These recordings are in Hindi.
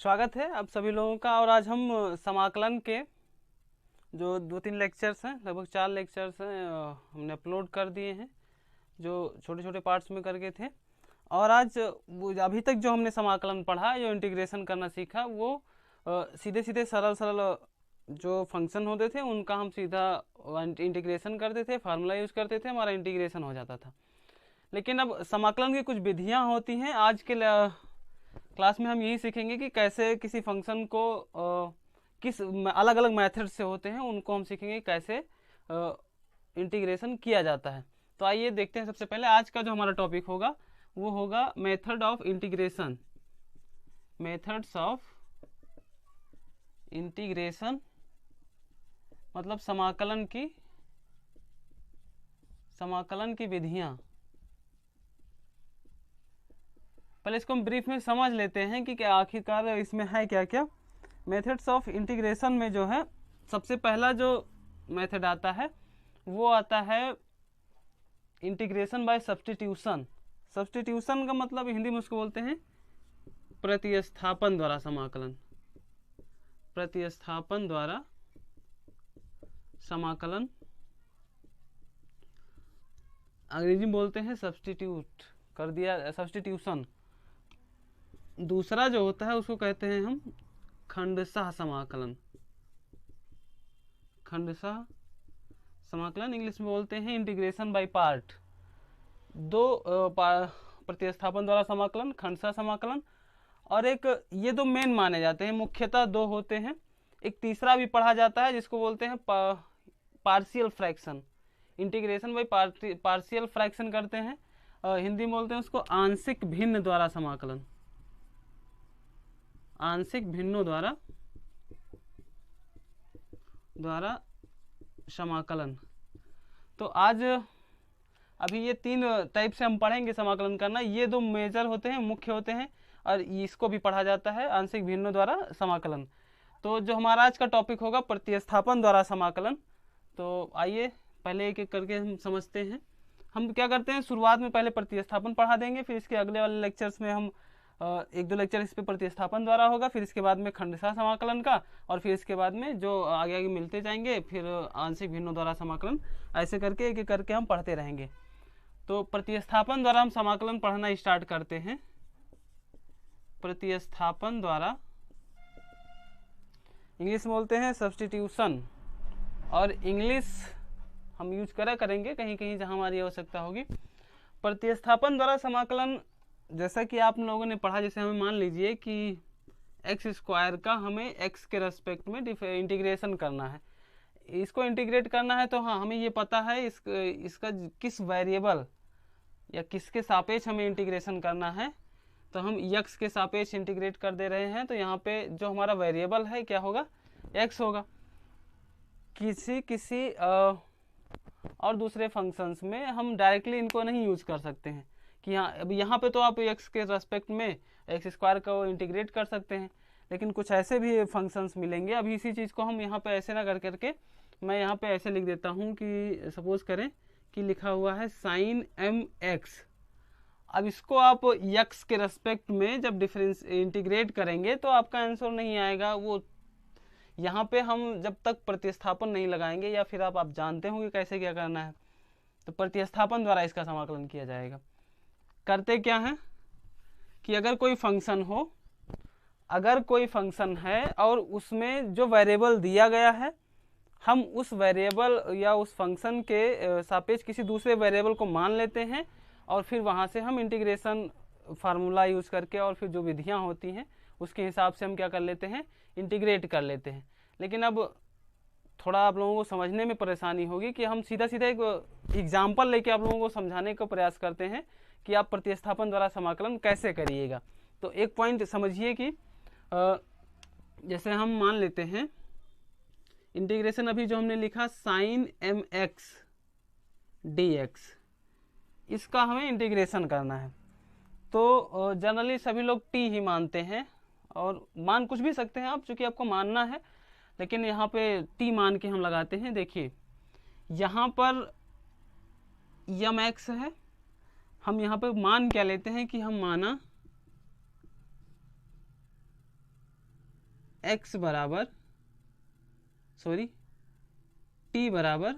स्वागत है आप सभी लोगों का। और आज हम समाकलन के जो 2-3 लेक्चर्स हैं, लगभग 4 लेक्चर्स हैं, हमने अपलोड कर दिए हैं जो छोटे छोटे पार्ट्स में करके थे। और आज अभी तक जो हमने समाकलन पढ़ा, जो इंटीग्रेशन करना सीखा, वो सीधे सीधे सरल सरल जो फंक्शन होते थे उनका हम सीधा इंटीग्रेशन करते थे, फार्मूला यूज़ करते थे, हमारा इंटीग्रेशन हो जाता था। लेकिन अब समाकलन की कुछ विधियाँ होती हैं। आज के क्लास में हम यही सीखेंगे कि कैसे किसी फंक्शन को किस अलग अलग मेथड से होते हैं उनको हम सीखेंगे कैसे इंटीग्रेशन किया जाता है। तो आइए देखते हैं। सबसे पहले आज का जो हमारा टॉपिक होगा वो होगा method of integration, methods of integration, मतलब समाकलन की विधियां। पहले इसको हम ब्रीफ में समझ लेते हैं कि क्या आखिरकार इसमें है क्या क्या। मेथड्स ऑफ इंटीग्रेशन में जो है सबसे पहला जो मेथड आता है वो आता है इंटीग्रेशन बाय सब्स्टिट्यूशन। सब्स्टिट्यूशन का मतलब हिंदी में उसको बोलते हैं प्रतिस्थापन द्वारा समाकलन। प्रतिस्थापन द्वारा समाकलन, अंग्रेजी में बोलते हैं सब्स्टिट्यूट कर दिया, सब्स्टिट्यूशन। दूसरा जो होता है उसको कहते हैं हम खंडशः समाकलन। खंडशः समाकलन इंग्लिश में बोलते हैं इंटीग्रेशन बाय पार्ट। दो प्रतिस्थापन द्वारा समाकलन, खंडशः समाकलन, और एक ये दो मेन माने जाते हैं, मुख्यतः दो होते हैं। एक तीसरा भी पढ़ा जाता है जिसको बोलते हैं partial fraction. Integration by partial fraction करते हैं, हिंदी में बोलते हैं उसको आंशिक भिन्न द्वारा समाकलन। आंशिक भिन्नों द्वारा समाकलन। तो आज अभी ये 3 टाइप से हम पढ़ेंगे समाकलन करना। ये दो मेजर होते हैं, मुख्य होते हैं, और इसको भी पढ़ा जाता है आंशिक भिन्नों द्वारा समाकलन। तो जो हमारा आज का टॉपिक होगा प्रतिस्थापन द्वारा समाकलन। तो आइए पहले एक एक करके हम समझते हैं। हम क्या करते हैं, शुरुआत में पहले प्रतिस्थापन पढ़ा देंगे, फिर इसके अगले वाले लेक्चर्स में हम 1-2 लेक्चर इस पे प्रतिस्थापन द्वारा होगा, फिर इसके बाद में खंडशः समाकलन का, और फिर इसके बाद में जो आगे आगे मिलते जाएंगे फिर आंशिक भिन्नों द्वारा समाकलन। ऐसे करके एक एक करके हम पढ़ते रहेंगे। तो प्रतिस्थापन द्वारा हम समाकलन पढ़ना स्टार्ट करते हैं। प्रतिस्थापन द्वारा इंग्लिश में बोलते हैं सब्स्टिट्यूशन, और इंग्लिश हम यूज करेंगे कहीं कहीं जहां हमारी आवश्यकता होगी। प्रतिस्थापन द्वारा समाकलन जैसा कि आप लोगों ने पढ़ा, जैसे हमें मान लीजिए कि एक्स स्क्वायर का हमें एक्स के रेस्पेक्ट में इंटीग्रेशन करना है। इसको इंटीग्रेट करना है तो हाँ, हमें ये पता है इसका किस वेरिएबल या किसके सापेक्ष हमें इंटीग्रेशन करना है। तो हम यक्स के सापेक्ष इंटीग्रेट कर दे रहे हैं, तो यहाँ पे जो हमारा वेरिएबल है क्या होगा, एक्स होगा। किसी और दूसरे फंक्शंस में हम डायरेक्टली इनको नहीं यूज कर सकते हैं कि हाँ, अब यहाँ पे तो आप एक्स के रेस्पेक्ट में एक्स स्क्वायर को इंटीग्रेट कर सकते हैं, लेकिन कुछ ऐसे भी फंक्शंस मिलेंगे। अभी इसी चीज़ को हम यहाँ पे ऐसे ना करके मैं यहाँ पे ऐसे लिख देता हूँ कि सपोज करें कि लिखा हुआ है साइन एम एक्स। अब इसको आप यक्स के रेस्पेक्ट में जब डिफरेंस इंटीग्रेट करेंगे तो आपका आंसर नहीं आएगा। वो यहाँ पे हम जब तक प्रतिस्थापन नहीं लगाएंगे, या फिर आप जानते होंगे कैसे क्या करना है, तो प्रतिस्थापन द्वारा इसका समाकलन किया जाएगा। करते क्या है कि अगर कोई फंक्शन है और उसमें जो वेरिएबल दिया गया है, हम उस वेरिएबल या उस फंक्शन के सापेक्ष किसी दूसरे वेरिएबल को मान लेते हैं, और फिर वहाँ से हम इंटीग्रेशन फार्मूला यूज़ करके और फिर जो विधियाँ होती हैं उसके हिसाब से हम क्या कर लेते हैं, इंटीग्रेट कर लेते हैं। लेकिन अब थोड़ा आप लोगों को समझने में परेशानी होगी कि हम सीधा सीधा एक एग्जाम्पल लेके आप लोगों को समझाने का प्रयास करते हैं कि आप प्रतिस्थापन द्वारा समाकलन कैसे करिएगा। तो एक पॉइंट समझिए कि जैसे हम मान लेते हैं इंटीग्रेशन, अभी जो हमने लिखा sine m x d x, इसका हमें इंटीग्रेशन करना है। तो जनरली सभी लोग टी ही मानते हैं, और मान कुछ भी सकते हैं आप, चूँकि आपको मानना है, लेकिन यहाँ पे टी मान के हम लगाते हैं। देखिए यहाँ पर यम एक्स है, हम यहाँ पे मान क्या लेते हैं कि हम माना x बराबर t बराबर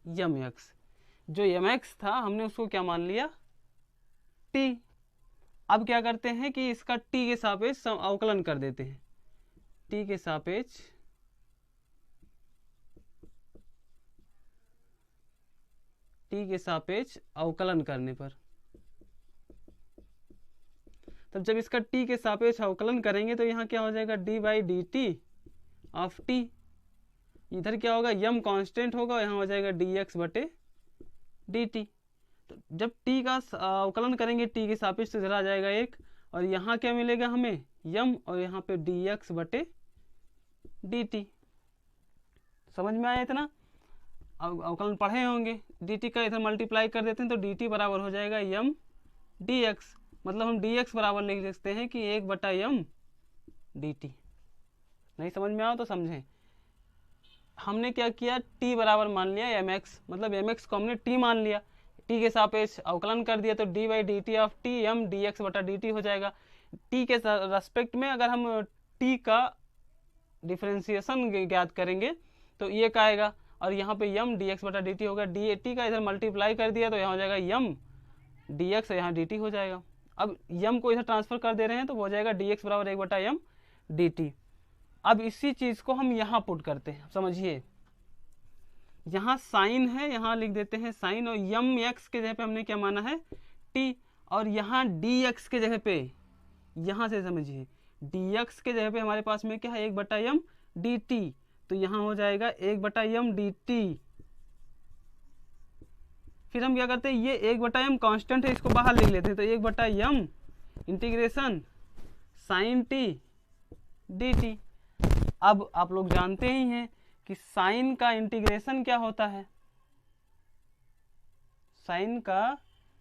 यम एक्स। जो यम एक्स था हमने उसको क्या मान लिया, t। अब क्या करते हैं कि इसका t के सापेक्ष अवकलन कर देते हैं। t के सापेक्ष अवकलन करने पर, तब जब इसका t के सापेक्ष अवकलन करेंगे तो यहाँ क्या हो जाएगा, D by d t of T. इधर क्या होगा, यम कांस्टेंट होगा, यहाँ हो जाएगा डी एक्स बटे डी टी। तो जब t का अवकलन करेंगे t के सापेक्ष तो इधर आ जाएगा 1, और यहाँ क्या मिलेगा हमें, यम, और यहाँ पे डी एक्स बटे डी टी। समझ में आया इतना? अवकलन पढ़े होंगे। डी टी का इधर मल्टीप्लाई कर देते हैं तो डी टी बराबर हो जाएगा यम डी एक्स। मतलब हम डी एक्स बराबर लिख सकते हैं कि 1 बटा यम डी टी। नहीं समझ में आओ तो समझें। हमने क्या किया, t बराबर मान लिया एम एक्स, मतलब एम एक्स को हमने t मान लिया, t के सापेक्ष अवकलन कर दिया तो d by d t of t m d x बटा डी टी हो जाएगा। t के रेस्पेक्ट में अगर हम t का डिफ्रेंसिएशन ज्ञात करेंगे तो ये का आएगा, और यहाँ पे यम डी एक्स बटा डी टी होगा। डी टी का इधर मल्टीप्लाई कर दिया तो यहाँ हो जाएगा यम डी एक्स, यहाँ डी टी हो जाएगा। अब यम को इधर ट्रांसफर कर दे रहे हैं तो हो जाएगा डी एक्स बराबर 1 बटा यम डी टी। अब इसी चीज को हम यहाँ पुट करते हैं। समझिए, यहाँ साइन है, यहाँ लिख देते हैं साइन, और यम एक्स के जगह पे हमने क्या माना है, टी, और यहाँ डी एक्स के जगह पे, यहाँ से समझिए, डी एक्स के जगह पे हमारे पास में क्या है, 1 बटा यम डी टी, तो यहाँ हो जाएगा 1 बटा यम डी टी। फिर हम क्या करते हैं, ये 1 बटा यम कांस्टेंट है, इसको बाहर लिख लेते हैं, तो 1 बटा M integration sine T D T. अब आप लोग जानते ही हैं कि साइन का इंटीग्रेशन क्या होता है, साइन का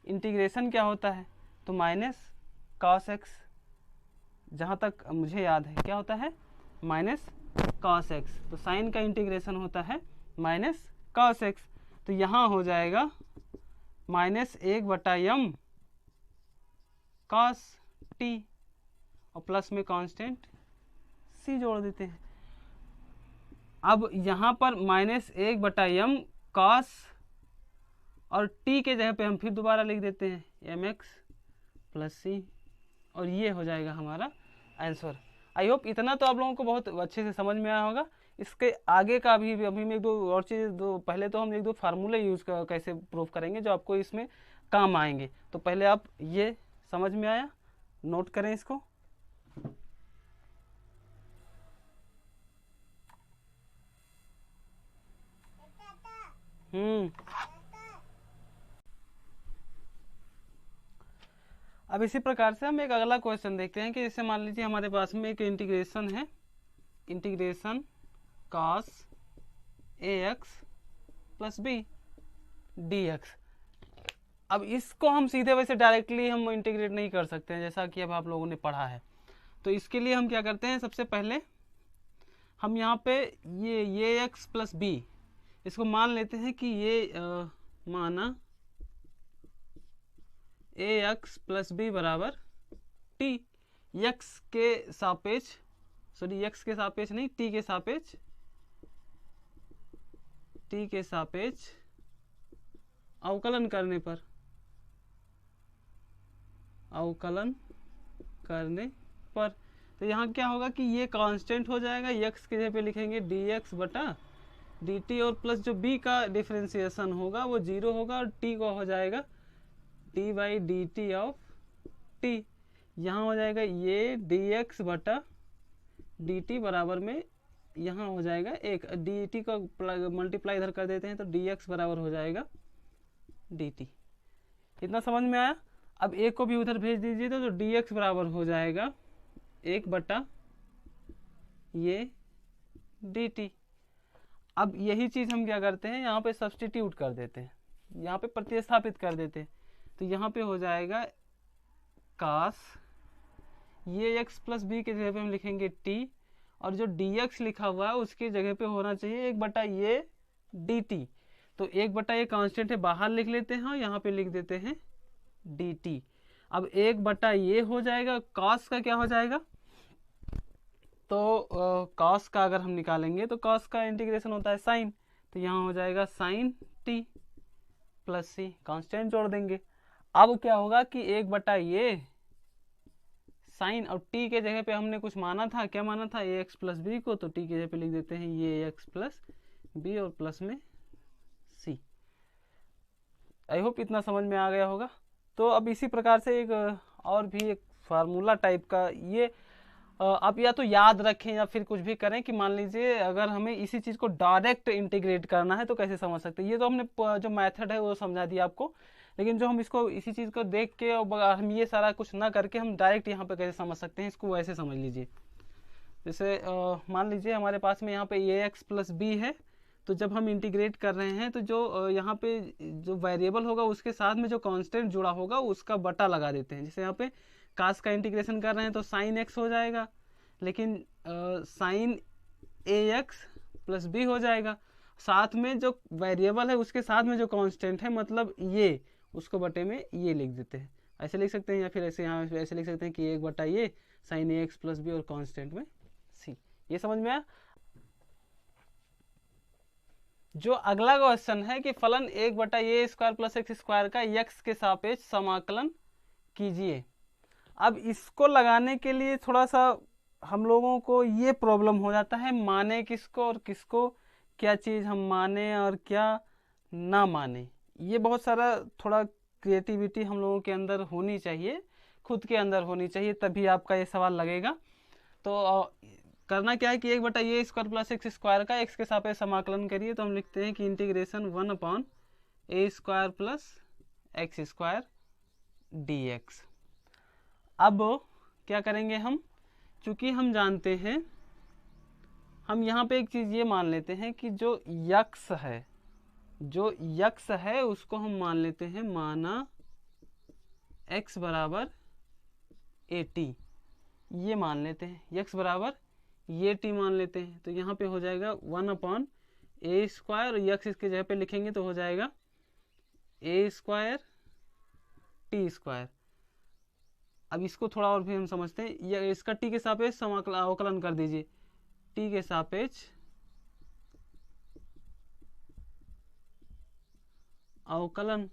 इंटीग्रेशन क्या होता है, तो माइनस कॉस एक्स। जहाँ तक मुझे याद है क्या होता है, माइनस कॉस एक्स। तो साइन का इंटीग्रेशन होता है माइनस कॉस एक्स। तो यहाँ हो जाएगा माइनस 1 बटा यम कॉस टी, और प्लस में कांस्टेंट सी जोड़ देते हैं। अब यहाँ पर माइनस 1 बटा यम कॉस, और टी के जगह पे हम फिर दोबारा लिख देते हैं एम एक्स प्लस सी, और ये हो जाएगा हमारा आंसर। आई होप इतना तो आप लोगों को बहुत अच्छे से समझ में आया होगा। इसके आगे का अभी में एक दो और चीज़, पहले तो हम एक दो फार्मूले यूज़ कैसे प्रूव करेंगे जो आपको इसमें काम आएंगे। तो पहले आप ये समझ में आया, नोट करें इसको। अब इसी प्रकार से हम एक अगला क्वेश्चन देखते हैं कि जैसे मान लीजिए हमारे पास में एक इंटीग्रेशन है, integration cos ax plus b d x. अब इसको हम सीधे वैसे डायरेक्टली हम इंटीग्रेट नहीं कर सकते हैं, जैसा कि अब आप लोगों ने पढ़ा है। तो इसके लिए हम क्या करते हैं, सबसे पहले हम यहाँ पे ये x प्लस बी, इसको मान लेते हैं कि ये माना ax प्लस बी बराबर t, x के सापेक्ष, सॉरी x के सापेक्ष नहीं, t के सापेक्ष, t के सापेक्ष अवकलन करने पर, अवकलन करने पर। तो यहाँ क्या होगा कि ये कांस्टेंट हो जाएगा, x के जगह पे लिखेंगे dx बटा dt, और प्लस जो b का डिफरेंशिएशन होगा वो 0 होगा, और t को हो जाएगा d by d t of t। यहाँ हो जाएगा ये dx बटा dt बराबर में, यहाँ हो जाएगा एक dt का मल्टीप्लाई इधर कर देते हैं तो dx बराबर हो जाएगा dt। इतना समझ में आया? अब एक को भी उधर भेज दीजिए तो dx बराबर हो जाएगा 1 बटा ये dt। अब यही चीज़ हम क्या करते हैं, यहाँ पे सब्स्टिट्यूट कर देते हैं, यहाँ पे प्रतिस्थापित कर देते हैं। तो यहाँ पे हो जाएगा cos, ये x प्लस बी के जगह पे हम लिखेंगे t, और जो dx लिखा हुआ है उसकी जगह पे होना चाहिए 1 बटा ये dt। तो 1 बटा ये कांस्टेंट है, बाहर लिख लेते हैं, यहाँ पे लिख देते हैं dt। अब 1 बटा ये हो जाएगा, cos का क्या हो जाएगा, तो कॉस का अगर हम निकालेंगे तो कॉस का इंटीग्रेशन होता है साइन, तो यहाँ हो जाएगा साइन टी प्लस सी, कांस्टेंट जोड़ देंगे। अब क्या होगा कि 1 बटा ये साइन, और टी के जगह पे हमने कुछ माना था, क्या माना था, ए एक्स प्लस बी को, तो टी के जगह पे लिख देते हैं ये एक्स प्लस बी और प्लस में सी। आई होप इतना समझ में आ गया होगा। तो अब इसी प्रकार से एक और भी एक फार्मूला टाइप का ये आप या तो याद रखें या फिर कुछ भी करें कि मान लीजिए अगर हमें इसी चीज़ को डायरेक्ट इंटीग्रेट करना है तो कैसे समझ सकते हैं। ये तो हमने जो मेथड है वो समझा दिया आपको, लेकिन जो हम इसको इसी चीज़ को देख के और हम ये सारा कुछ ना करके हम डायरेक्ट यहाँ पे कैसे समझ सकते हैं, इसको वैसे समझ लीजिए। जैसे मान लीजिए हमारे पास में यहाँ पे ए एक्स प्लस बी है, तो जब हम इंटीग्रेट कर रहे हैं तो जो यहाँ पे जो वेरिएबल होगा उसके साथ में जो कांस्टेंट जुड़ा होगा उसका बटा लगा देते हैं। जैसे यहाँ पे कास का इंटीग्रेशन कर रहे हैं तो साइन एक्स हो जाएगा, लेकिन साइन ए एक्स प्लस बी हो जाएगा, साथ में जो वेरिएबल है उसके साथ में जो कांस्टेंट है मतलब ये, उसको बटे में ये लिख देते हैं। ऐसे लिख सकते हैं या फिर ऐसे यहाँ ऐसे लिख सकते हैं कि 1 बटा ये साइन ए एक्स प्लस बी और कांस्टेंट में सी। ये समझ में आया। जो अगला क्वेश्चन है कि फलन 1 बटा ये स्क्वायर प्लस एक्स स्क्वायर का यक्स के सापेक्ष समाकलन कीजिए। अब इसको लगाने के लिए थोड़ा सा हम लोगों को ये प्रॉब्लम हो जाता है, माने किसको और किसको, क्या चीज़ हम माने और क्या ना माने। ये बहुत सारा थोड़ा क्रिएटिविटी हम लोगों के अंदर होनी चाहिए, खुद के अंदर होनी चाहिए, तभी आपका ये सवाल लगेगा। तो करना क्या है कि 1 बटा ये स्क्वायर प्लस एक्स स्क्वायर का एक्स के सापेक्ष समाकलन करिए। तो हम लिखते हैं कि integration 1/a square plus x square dx। अब क्या करेंगे हम, चूंकि हम जानते हैं, हम यहाँ पे एक चीज़ ये मान लेते हैं कि जो यक्स है उसको हम मान लेते हैं माना x बराबर ए टी, ये मान लेते हैं, x बराबर ये टी मान लेते हैं। तो यहाँ पे हो जाएगा 1/a स्क्वायर, यक्स इसके जगह पे लिखेंगे तो हो जाएगा a स्क्वायर टी स्क्वायर। अब इसको थोड़ा और भी हम समझते हैं, ये इसका टी के सापेक्ष अवकलन कर दीजिए, टी के सापेक्ष अवकलन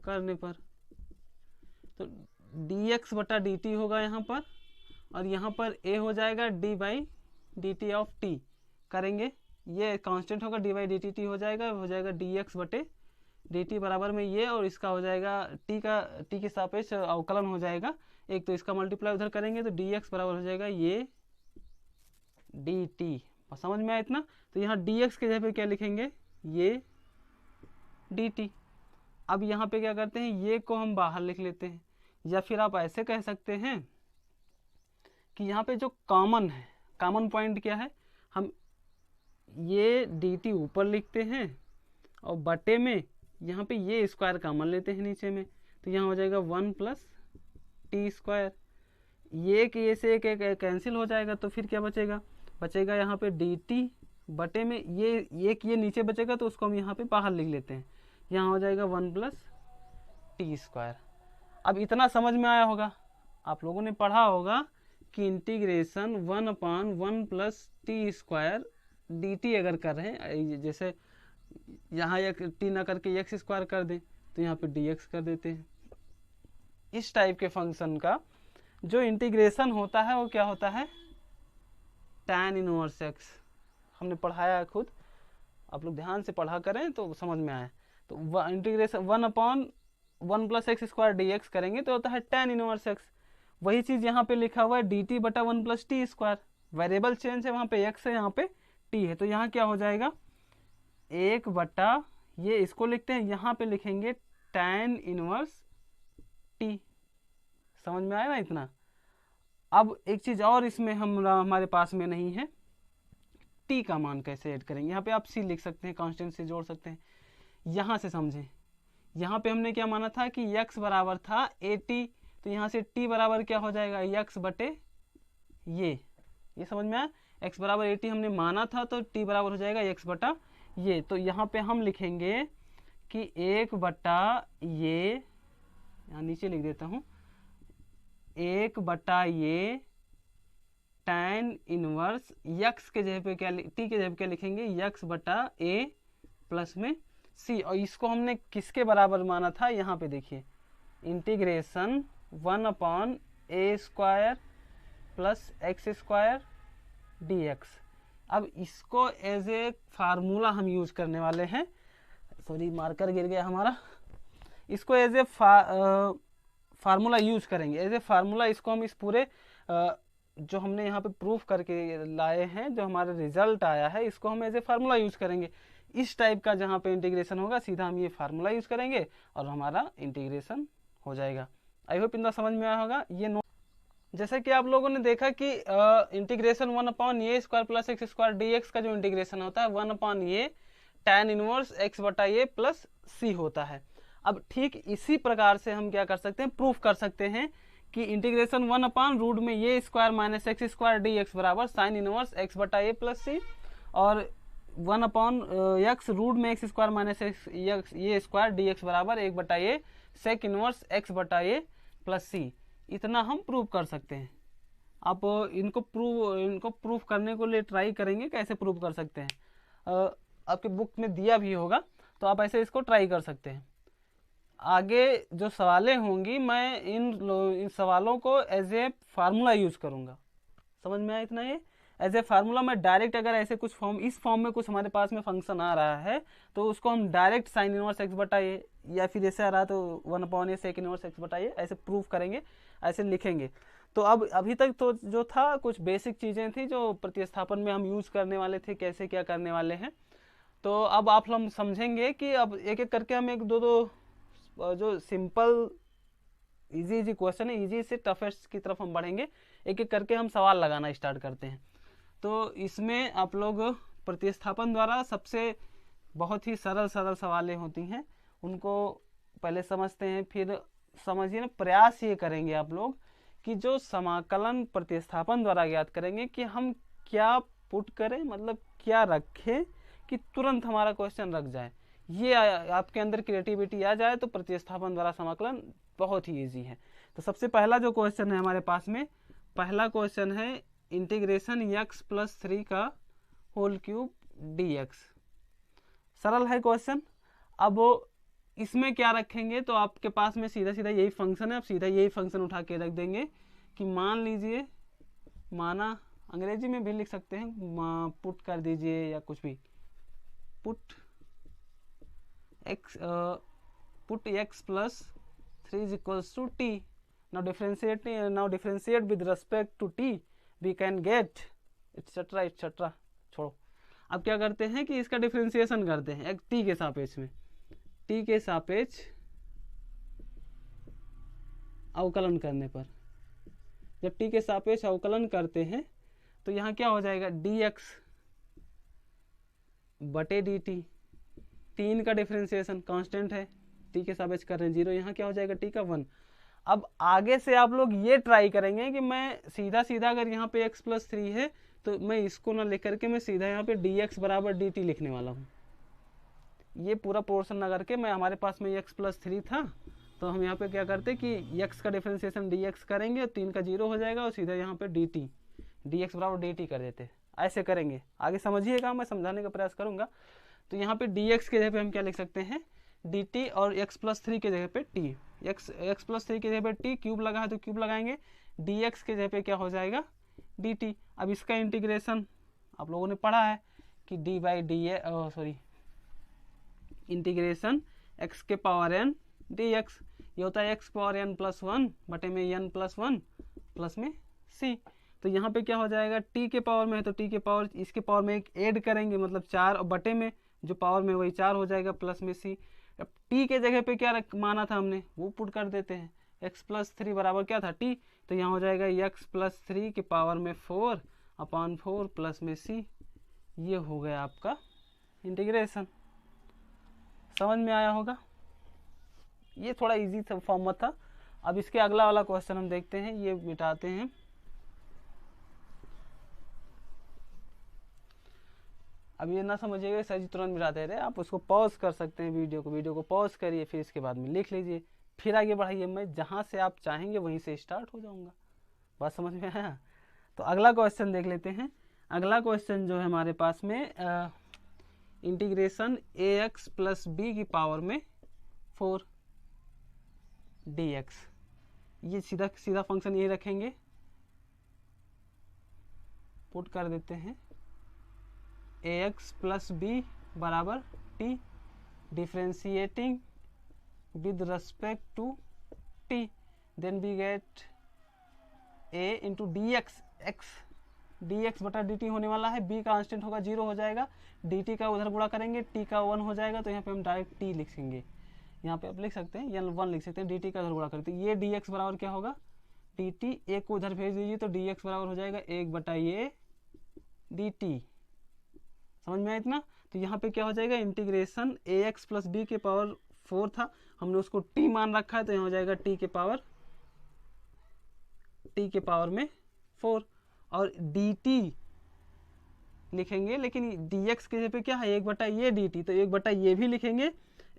करने पर तो dx बटा dt होगा यहाँ पर, और यहाँ पर a हो जाएगा d by d t of t करेंगे, ये कांस्टेंट होगा, d बाई डी टी हो जाएगा dx बटे dt बराबर में ये, और इसका हो जाएगा t के सापेक्ष अवकलन हो जाएगा एक, तो इसका मल्टीप्लाई उधर करेंगे तो dx बराबर हो जाएगा ये dt। समझ में आया इतना। तो यहाँ dx के जगह पे क्या लिखेंगे, ये dt। अब यहाँ पे क्या करते हैं, ये को हम बाहर लिख लेते हैं, या फिर आप ऐसे कह सकते हैं कि यहाँ पे जो कॉमन है, कॉमन पॉइंट क्या है, हम ये dt ऊपर लिखते हैं और बटे में यहाँ पे ये स्क्वायर कॉमन लेते हैं नीचे में, तो यहाँ हो जाएगा 1 प्लस टी स्क्वायर। ये कि ये से एक कैंसिल हो जाएगा, तो फिर क्या बचेगा यहाँ पे dt बटे में ये नीचे बचेगा, तो उसको हम यहाँ पे बाहर लिख लेते हैं, यहाँ हो जाएगा 1 प्लस टी स्क्वायर। अब इतना समझ में आया होगा, आप लोगों ने पढ़ा होगा कि integration 1/1 plus T square D T अगर कर रहे हैं, जैसे यहाँ एक टी ना करके एक्स स्क्वायर कर दें तो यहाँ पे डी एक्स कर देते हैं। इस टाइप के फंक्शन का जो इंटीग्रेशन होता है वो क्या होता है, tan इनवर्स एक्स। हमने पढ़ाया है खुद, आप लोग ध्यान से पढ़ा करें तो समझ में आए। तो integration 1/1 plus x square D x करेंगे तो होता है tan इनवर्स एक्स। वही चीज़ यहाँ पे लिखा हुआ है dt बटा 1 plus T square, variable change है, वहाँ पे x है, यहाँ पे t है, तो यहाँ क्या हो जाएगा 1 बटा ये, इसको लिखते हैं, यहाँ पे लिखेंगे tan इनवर्स t। समझ में आया ना इतना। अब एक चीज़ और इसमें हमारे पास में नहीं है, t का मान कैसे ऐड करेंगे। यहाँ पे आप c लिख सकते हैं, कांस्टेंट से जोड़ सकते हैं। यहाँ से समझें, यहाँ पे हमने क्या माना था कि x बराबर था at, तो यहाँ से t बराबर क्या हो जाएगा x बटे ये समझ में आया। x बराबर at हमने माना था, तो t बराबर हो जाएगा x बटा ये। तो यहाँ पे हम लिखेंगे कि 1 बटा ये, यहाँ नीचे लिख देता हूँ, 1 बटा ये tan इनवर्स यक्स के जगह पे क्या टी के जगह पे क्या लिखेंगे, यक्स बटा ए प्लस में सी। और इसको हमने किसके बराबर माना था, यहाँ पे देखिए integration 1/a² plus x² dx। अब इसको एज ए फार्मूला हम यूज करने वाले हैं, सॉरी मार्कर गिर गया हमारा। इसको एज ए फार्मूला यूज करेंगे, एज ए फार्मूला इसको हम इस पूरे जो हमने यहाँ पे प्रूफ करके लाए हैं, जो हमारा रिजल्ट आया है, इसको हम एज ए फार्मूला यूज करेंगे। इस टाइप का जहाँ पे इंटीग्रेशन होगा सीधा हम ये फार्मूला यूज करेंगे और हमारा इंटीग्रेशन हो जाएगा। आई होप इतना समझ में आया होगा। ये जैसे कि आप लोगों ने देखा कि integration 1/a² plus x² dx का जो इंटीग्रेशन होता है 1/a tan इनवर्स x बटा a प्लस सी होता है। अब ठीक इसी प्रकार से हम क्या कर सकते हैं, प्रूफ कर सकते हैं कि इंटीग्रेशन 1/रूट में a² माइनस x² dx बराबर साइन इनवर्स x बटा a प्लस सी, और 1/x रूट में x² माइनस a² dx बराबर 1/a सेक इनवर्स x बटा a प्लस सी। इतना हम प्रूव कर सकते हैं। आप इनको प्रूव करने को लिए ट्राई करेंगे कैसे प्रूव कर सकते हैं, आपके बुक में दिया भी होगा, तो आप ऐसे इसको ट्राई कर सकते हैं। आगे जो सवालें होंगी मैं इन सवालों को एज ए फार्मूला यूज करूंगा। समझ में आया इतना? ये एज ए फार्मूला मैं डायरेक्ट अगर ऐसे कुछ फॉर्म, इस फॉर्म में कुछ हमारे पास में फंक्शन आ रहा है तो उसको हम डायरेक्ट साइन इनवर्स x बटा ए, या फिर ऐसे आ रहा है तो 1/a सेक इनवर्स x बटा ए, ऐसे प्रूफ करेंगे, ऐसे लिखेंगे। तो अब अभी तक तो जो था कुछ बेसिक चीज़ें थी जो प्रतिस्थापन में हम यूज करने वाले थे, कैसे क्या करने वाले हैं। तो अब आप हम समझेंगे कि अब एक एक करके हम एक दो जो सिंपल इजी क्वेश्चन है, इजी से टफेस्ट की तरफ हम बढ़ेंगे। एक एक करके हम सवाल लगाना स्टार्ट करते हैं। तो इसमें आप लोग प्रतिस्थापन द्वारा सबसे बहुत ही सरल सवालें होती हैं, उनको पहले समझते हैं, फिर समझिए ना, प्रयास ये करेंगे आप लोग कि जो समाकलन प्रतिस्थापन द्वारा ज्ञात करेंगे कि हम क्या पुट करें, मतलब क्या रखें कि तुरंत हमारा क्वेश्चन रख जाए। ये आपके अंदर क्रिएटिविटी आ जाए तो प्रतिस्थापन द्वारा समाकलन बहुत ही इजी है। तो सबसे पहला जो क्वेश्चन है हमारे पास में, पहला क्वेश्चन है इंटीग्रेशन x प्लस 3 का होल क्यूब dx। सरल है क्वेश्चन। अब इसमें क्या रखेंगे, तो आपके पास में सीधा सीधा यही फंक्शन है, आप सीधा यही फंक्शन उठा के रख देंगे कि मान लीजिए, माना अंग्रेजी में भी लिख सकते हैं, पुट कर दीजिए या कुछ भी, put x plus 3 is equals to t. Now differentiate with respect to t, we can get etc etc। छोड़ो, अब क्या करते हैं कि इसका डिफरेंशिएशन करते हैं एक t के सापेक्ष में, t के सापेक्ष अवकलन करने पर, जब t के सापेक्ष अवकलन करते हैं तो यहाँ क्या हो जाएगा, dx बटे dt। 3 का डिफरेंशिएशन कांस्टेंट है, t के सापेक्ष कर रहे हैं 0, यहाँ क्या हो जाएगा t का 1। अब आगे से आप लोग ये ट्राई करेंगे कि मैं सीधा सीधा अगर यहाँ पे x प्लस 3 है तो मैं इसको ना लेकर के मैं सीधा यहाँ पे dx बराबर dt लिखने वाला हूँ। ये पूरा पोर्शन ना करके, मैं हमारे पास में x प्लस 3 था तो हम यहाँ पे क्या करते कि x का डिफरेंशिएशन dx करेंगे, 3 का 0 हो जाएगा और सीधा यहाँ पे dt, dx बराबर dt कर देते। ऐसे करेंगे, आगे समझिएगा, मैं समझाने का प्रयास करूँगा। तो यहाँ पे dx के जगह पे हम क्या लिख सकते हैं, dt, और x प्लस 3 के जगह पे t, x प्लस 3 के जगह पे t, क्यूब लगा है तो क्यूब लगाएंगे, dx के जगह पे क्या हो जाएगा dt। अब इसका इंटीग्रेशन आप लोगों ने पढ़ा है कि d by D, sorry integration x के पावर n dx, ये होता है x पावर n प्लस 1 बटे में n प्लस 1 प्लस में c। तो यहाँ पे क्या हो जाएगा, t के पावर में है तो t के पावर, इसके पावर में एक ऐड करेंगे, मतलब 4, और बटे में जो पावर में वही 4 हो जाएगा प्लस में c। अब t के जगह पे क्या माना था हमने, वो पुट कर देते हैं, x प्लस 3 बराबर क्या था t, तो यहाँ हो जाएगा x प्लस 3 के पावर में 4 अपॉन 4 प्लस में c। ये हो गया आपका इंटीग्रेशन। समझ में आया होगा, ये थोड़ा इजी फॉर्म था। अब इसके अगला वाला क्वेश्चन हम देखते हैं, ये मिटाते हैं। अब ये ना समझिएगा सर जी तुरंत मिटाते रहे, आप उसको पॉज कर सकते हैं, वीडियो को पॉज करिए, फिर इसके बाद में लिख लीजिए, फिर आगे बढ़ाइए। मैं जहाँ से आप चाहेंगे वहीं से स्टार्ट हो जाऊंगा। बात समझ में आया? तो अगला क्वेश्चन देख लेते हैं। अगला क्वेश्चन जो है हमारे पास में इंटीग्रेशन ax प्लस बी की पावर में 4 dx, ये सीधा सीधा फंक्शन यही रखेंगे, पुट कर देते हैं ax प्लस बी बराबर t differentiating with respect to t, then we get a into d x, x d x बटा डी टी होने वाला है, b कांस्टेंट होगा 0 हो जाएगा, dt का उधर गुणा करेंगे t का 1 हो जाएगा, तो यहाँ पे हम डायरेक्ट t लिखेंगे, यहाँ पे आप लिख सकते हैं या 1 लिख सकते हैं, dt का उधर गुणा करते हैं, ये dx बराबर क्या होगा dt, एक को उधर भेज दीजिए तो dx बराबर हो जाएगा 1 बटा ये dt। समझ में आया इतना? तो यहाँ पे क्या हो जाएगा इंटीग्रेशन ax प्लस बी के पावर 4 था, हमने उसको t मान रखा है, तो यहाँ हो जाएगा t के पावर में 4, और dt लिखेंगे, लेकिन dx के जगह पे क्या है 1 बटा ये dt, तो 1 बटा ये भी लिखेंगे,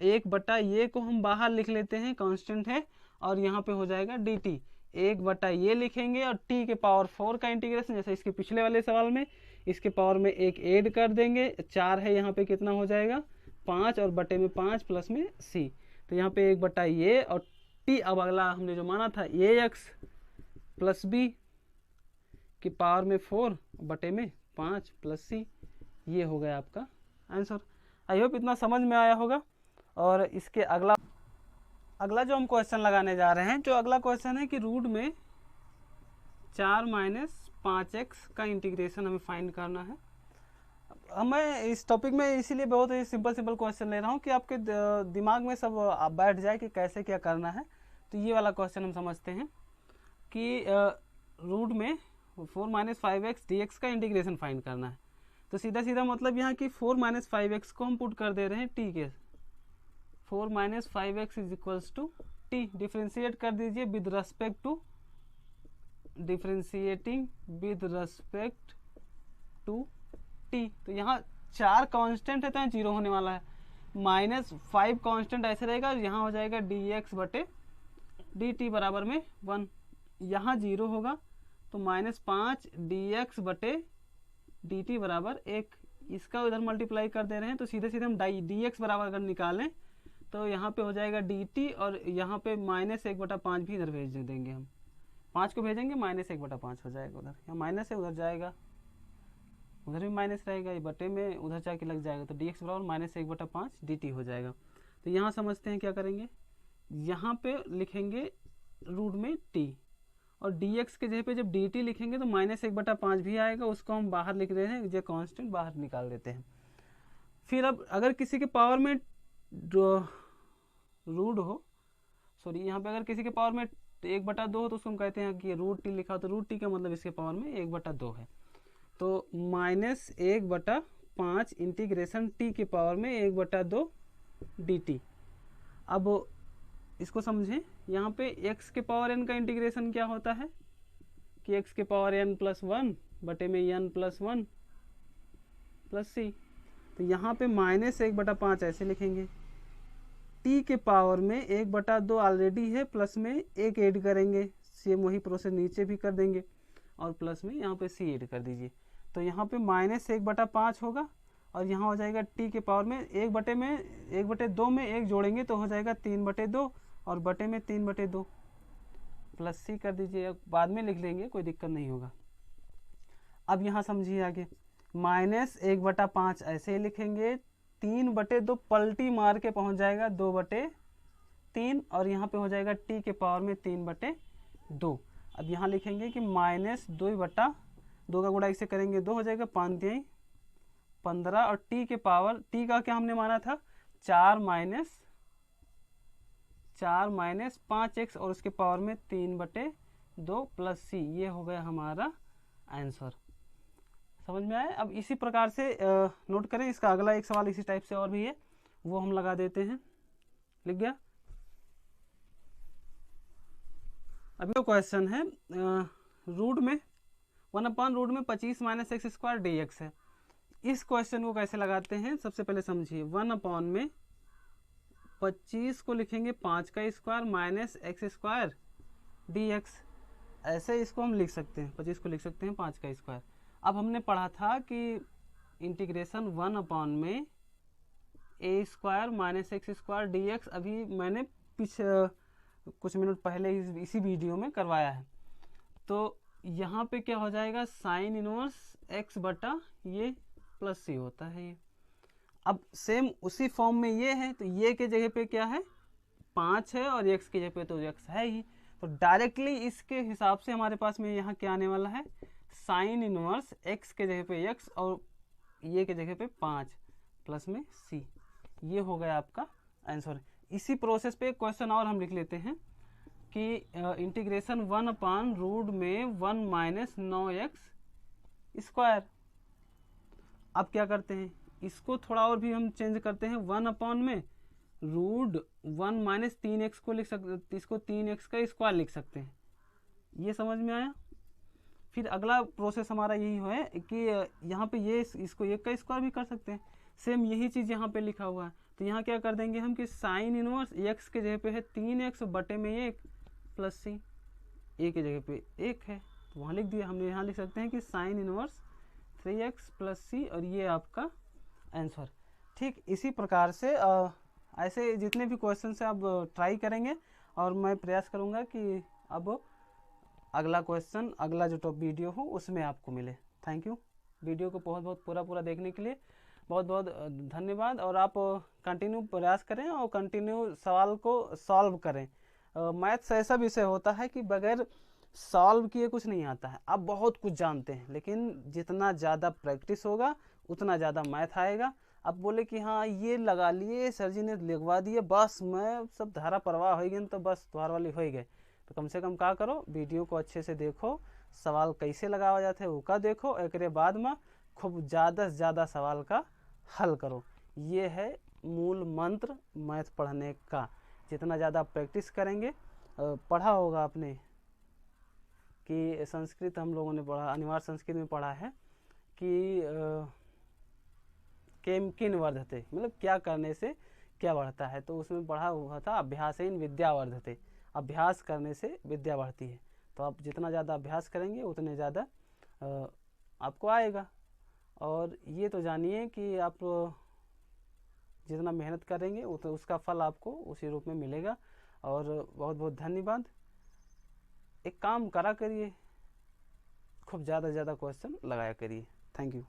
1 बटा ये को हम बाहर लिख लेते हैं, कांस्टेंट है, और यहाँ पे हो जाएगा dt, 1 बटा ये लिखेंगे, और t के पावर 4 का इंटीग्रेशन जैसे इसके पिछले वाले सवाल में, इसके पावर में एक ऐड कर देंगे, 4 है यहाँ पे, कितना हो जाएगा 5, और बटे में 5 प्लस में c, तो यहाँ पे 1 बटा ये और t, अब अगला हमने जो माना था ax प्लस बी की पावर में 4 बटे में 5 प्लस c, ये हो गया आपका आंसर। आई होप इतना समझ में आया होगा। और इसके अगला जो हम क्वेश्चन लगाने जा रहे हैं, जो अगला क्वेश्चन है कि रूट में 4 माइनस 5x का इंटीग्रेशन हमें फाइंड करना है। हमें इस टॉपिक में इसीलिए बहुत ही सिंपल क्वेश्चन ले रहा हूँ कि आपके दिमाग में सब बैठ जाए कि कैसे क्या करना है। तो ये वाला क्वेश्चन हम समझते हैं कि रूट में 4 माइनस 5x dx का इंटीग्रेशन फाइंड करना है। तो सीधा सीधा मतलब यहाँ कि 4 माइनस 5x को हम पुट कर दे रहे हैं t के, 4 minus 5x is equals to t, differentiate कर दीजिए with respect to, differentiating with respect to t, तो यहाँ 4 कांस्टेंट है तो यहाँ 0 होने वाला है, माइनस 5 कांस्टेंट ऐसे रहेगा, यहाँ हो जाएगा dx बटे dt बराबर में 1, यहाँ 0 होगा तो माइनस 5 dx बटे dt बराबर 1, इसका उधर मल्टीप्लाई कर दे रहे हैं, तो सीधे सीधे हम dx बराबर अगर निकालें तो यहाँ पे हो जाएगा dt, और यहाँ पे माइनस 1/5 भी इधर भेज देंगे, हम 5 को भेजेंगे माइनस 1/5 हो जाएगा, उधर यहाँ माइनस है, उधर जाएगा, उधर भी माइनस रहेगा, ये बटे में उधर जाके लग जाएगा, तो dx बराबर माइनस 1/5 dt हो जाएगा। तो यहाँ समझते हैं क्या करेंगे, यहाँ पे लिखेंगे रूट में t, और dx के जगह पे जब dt लिखेंगे तो माइनस 1/5 भी आएगा, उसको हम बाहर लिख रहे हैं, जो कांस्टेंट बाहर निकाल देते हैं। फिर अब अगर किसी के पावर में रूट हो, सॉरी यहाँ पे अगर किसी के पावर में 1/2 हो तो उसको हम कहते हैं कि रूट t लिखा, तो रूट t का मतलब इसके पावर में 1/2 है, तो माइनस 1/5 इंटीग्रेशन t के पावर में 1/2 dt। अब इसको समझें, यहाँ पे x के पावर n का इंटीग्रेशन क्या होता है कि x के पावर n प्लस 1 बटे में n प्लस 1 प्लस c, तो यहाँ पे माइनस 1/5 ऐसे लिखेंगे, t के पावर में 1/2 ऑलरेडी है, प्लस में एक ऐड करेंगे, सेम वही प्रोसेस नीचे भी कर देंगे, और प्लस में यहाँ पे c ऐड कर दीजिए, तो यहाँ पे माइनस 1/5 होगा, और यहाँ हो जाएगा t के पावर में 1/2 में 1 जोड़ेंगे तो हो जाएगा 3/2, और बटे में 3/2 प्लस c कर दीजिए, बाद में लिख लेंगे, कोई दिक्कत नहीं होगा। अब यहाँ समझिए आगे, माइनस 1/5 ऐसे ही लिखेंगे, 3/2 पलटी मार के पहुँच जाएगा 2/3, और यहाँ पे हो जाएगा t के पावर में 3/2। अब यहाँ लिखेंगे कि माइनस 2 का गुणा इससे करेंगे 2 हो जाएगा, 5 × 15, और t के पावर, t का क्या हमने माना था 4 माइनस 5x, और उसके पावर में 3/2 प्लस c, ये हो गया हमारा आंसर। समझ में आया? अब इसी प्रकार से नोट करें, इसका अगला एक सवाल इसी टाइप से और भी है, वो हम लगा देते हैं। लिख गया? अभी तो क्वेश्चन है रूट में 1/रूट में 25 माइनस एक्स स्क्वायर dx है। इस क्वेश्चन को कैसे लगाते हैं, सबसे पहले समझिए, 1/ में 25 को लिखेंगे 5 का square minus X square dx, ऐसे इसको हम लिख सकते हैं, 25 को लिख सकते हैं 5 का स्क्वायर। अब हमने पढ़ा था कि इंटीग्रेशन 1 में A square minus X square D X, अभी मैंने कुछ मिनट पहले इसी वीडियो में करवाया है। तो यहाँ पे क्या हो जाएगा, साइन इनवर्स एक्स बटा ये प्लस सी होता है ये। अब सेम उसी फॉर्म में ये है, तो ये के जगह पे क्या है 5 है और एक्स की जगह पे तो एक्स है ही, तो डायरेक्टली इसके हिसाब से हमारे पास में यहाँ क्या आने वाला है, साइन इनवर्स एक्स के जगह पे एक्स और ये के जगह पे 5 प्लस में सी। ये हो गया आपका आंसर। इसी प्रोसेस पे एक क्वेश्चन और हम लिख लेते हैं कि इंटीग्रेशन 1/रूट में 1 माइनस 9x स्क्वायर। अब क्या करते हैं, इसको थोड़ा और भी हम चेंज करते हैं, 1 में रूट 1 माइनस 3x को लिख सकते, इसको 3x का स्क्वायर लिख सकते हैं। ये समझ में आया। फिर अगला प्रोसेस हमारा यही है कि यहाँ पे ये इसको 1 का स्क्वायर भी कर सकते हैं। सेम यही चीज़ यहाँ पे लिखा हुआ है, तो यहाँ क्या कर देंगे हम कि साइन इनवर्स x के जगह पे है 3x बटे में 1 प्लस सी, ए के जगह पे 1 है तो वहाँ लिख दिया हमने। यहाँ लिख सकते हैं कि साइन इनवर्स 3x प्लस सी और ये आपका आंसर। ठीक इसी प्रकार से ऐसे जितने भी क्वेश्चन से आप ट्राई करेंगे और मैं प्रयास करूँगा कि अब अगला क्वेश्चन, अगला जो टॉप वीडियो हो उसमें आपको मिले। Thank you. वीडियो को बहुत बहुत पूरा देखने के लिए बहुत बहुत धन्यवाद। और आप कंटिन्यू प्रयास करें और कंटिन्यू सवाल को सॉल्व करें। मैथ्स ऐसा विषय होता है कि बगैर सॉल्व किए कुछ नहीं आता है। आप बहुत कुछ जानते हैं, लेकिन जितना ज़्यादा प्रैक्टिस होगा उतना ज़्यादा मैथ आएगा। आप बोले कि हाँ ये लगा लिए, सर जी ने लिखवा दिए, बस मैं सब धारा प्रवाह हो गई तो बस तुम्हार वाली हो गए। तो कम से कम क्या करो, वीडियो को अच्छे से देखो, सवाल कैसे लगावा जाते हैं वो का देखो, एक बाद में खूब ज़्यादा से ज़्यादा सवाल का हल करो। ये है मूल मंत्र मैथ पढ़ने का। जितना ज़्यादा प्रैक्टिस करेंगे, पढ़ा होगा आपने कि संस्कृत हम लोगों ने पढ़ा, अनिवार्य संस्कृत में पढ़ा है कि किन वर्धते, मतलब क्या करने से क्या बढ़ता है। तो उसमें पढ़ा हुआ था अभ्यासेन विद्या वर्धते, अभ्यास करने से विद्या बढ़ती है। तो आप जितना ज़्यादा अभ्यास करेंगे उतने ज़्यादा आपको आएगा। और ये तो जानिए कि आप जितना मेहनत करेंगे उतना उसका फल आपको उसी रूप में मिलेगा। और बहुत बहुत धन्यवाद। एक काम करा करिए, खूब ज़्यादा क्वेश्चन लगाया करिए। Thank you.